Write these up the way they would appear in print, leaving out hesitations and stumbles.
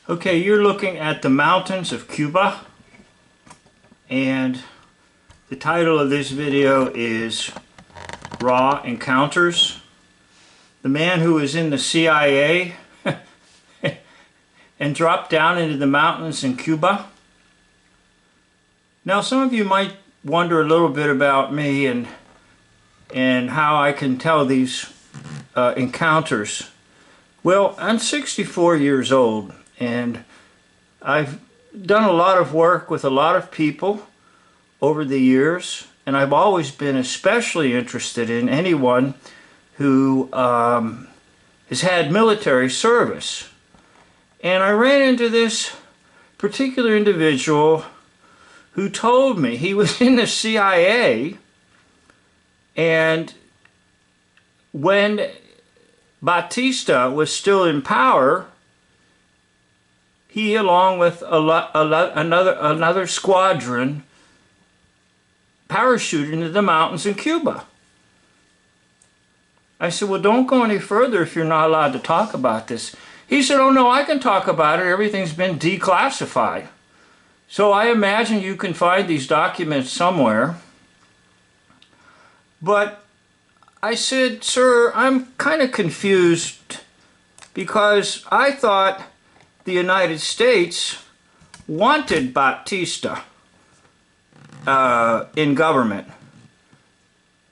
Okay, you're looking at the mountains of Cuba, and the title of this video is Raw Encounters. The man who was in the CIA and dropped down into the mountains in Cuba. Now, some of you might wonder a little bit about me and how I can tell these encounters. Well, I'm 64 years old, and I've done a lot of work with a lot of people over the years, and I've always been especially interested in anyone who has had military service. And I ran into this particular individual who told me he was in the CIA, and when Batista was still in power, he, along with another squadron, parachuted into the mountains in Cuba. I said, well, don't go any further if you're not allowed to talk about this. He said, oh no, I can talk about it. Everything's been declassified. So I imagine you can find these documents somewhere. But I said, sir, I'm kind of confused because I thought the United States wanted Batista in government.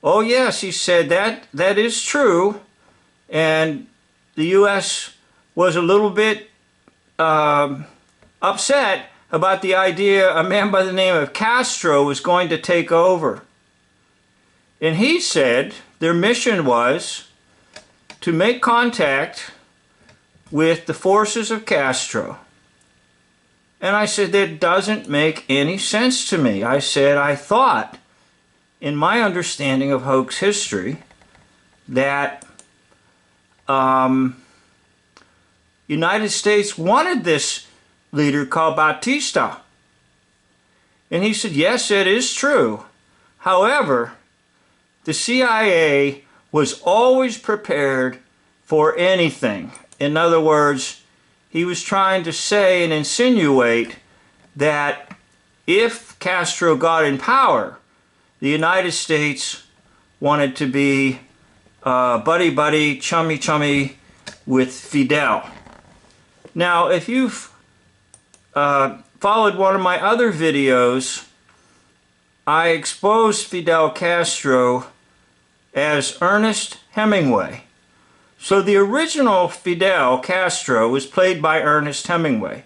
Oh yes, he said, that is true, and the U.S. was a little bit upset about the idea a man by the name of Castro was going to take over. And he said their mission was to make contact with the forces of Castro. And I said, that doesn't make any sense to me. I said, I thought, in my understanding of hoax history, that United States wanted this leader called Batista. And he said, yes, it is true. However, the CIA was always prepared for anything. In other words, he was trying to say and insinuate that if Castro got in power, the United States wanted to be buddy-buddy, chummy-chummy with Fidel. Now, if you've followed one of my other videos, I exposed Fidel Castro as Ernest Hemingway. So the original Fidel Castro was played by Ernest Hemingway.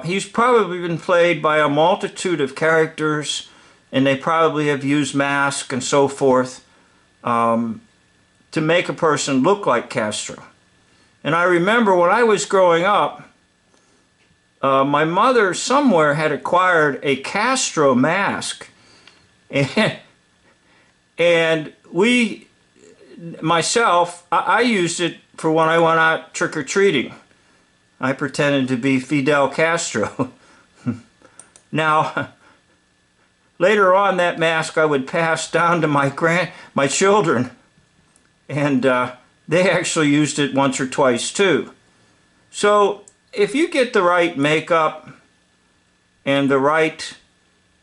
He's probably been played by a multitude of characters, and they probably have used masks and so forth to make a person look like Castro. And I remember when I was growing up, my mother somewhere had acquired a Castro mask, and I used it for when I went out trick-or-treating. I pretended to be Fidel Castro. Now, later on, that mask I would pass down to my children, and they actually used it once or twice too. So if you get the right makeup and the right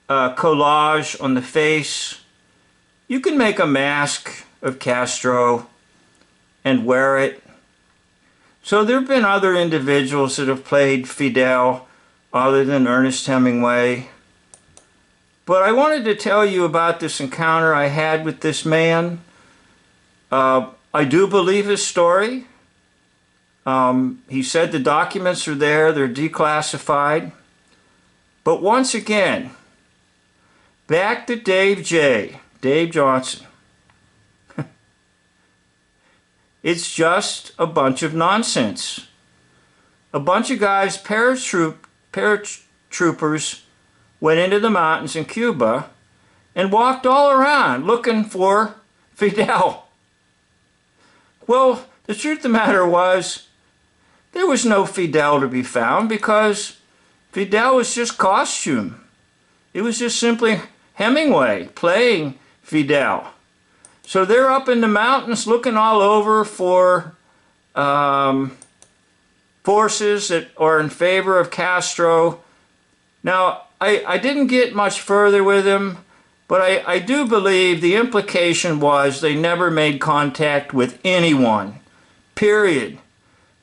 collage on the face, you can make a mask of Castro and wear it. So there have been other individuals that have played Fidel other than Ernest Hemingway. But I wanted to tell you about this encounter I had with this man. I do believe his story. He said the documents are there, they're declassified. But once again, back to Dave Johnson. It's just a bunch of nonsense. A bunch of guys, paratroopers, went into the mountains in Cuba and walked all around looking for Fidel. Well, the truth of the matter was, there was no Fidel to be found because Fidel was just costume. It was just simply Hemingway playing Fidel. So they're up in the mountains looking all over for forces that are in favor of Castro. Now, I didn't get much further with him, but I do believe the implication was they never made contact with anyone, period.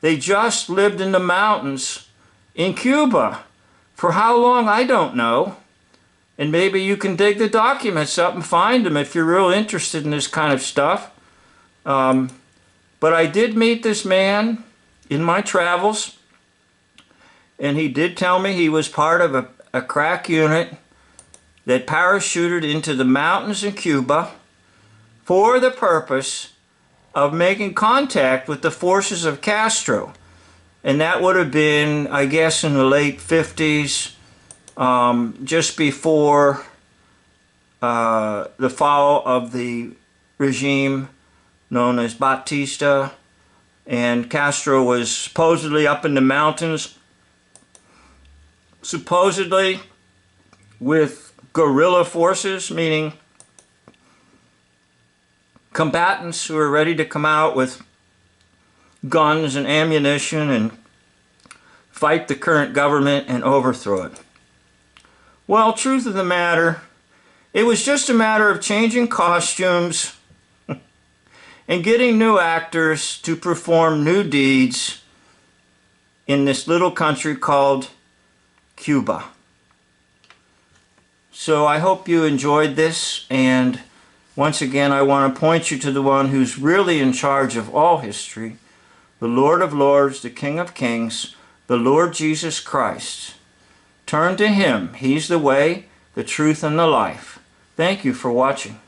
They just lived in the mountains in Cuba. For how long, I don't know. And maybe you can dig the documents up and find them if you're real interested in this kind of stuff. But I did meet this man in my travels, and he did tell me he was part of a crack unit that parachuted into the mountains in Cuba for the purpose of making contact with the forces of Castro. And that would have been, I guess, in the late 50s, just before the fall of the regime known as Batista, and Castro was supposedly up in the mountains, supposedly with guerrilla forces, meaning combatants who are ready to come out with guns and ammunition and fight the current government and overthrow it. Well, truth of the matter, it was just a matter of changing costumes and getting new actors to perform new deeds in this little country called Cuba. So I hope you enjoyed this, and once again I want to point you to the one who's really in charge of all history, the Lord of Lords, the King of Kings, the Lord Jesus Christ. Turn to Him. He's the way, the truth, and the life. Thank you for watching.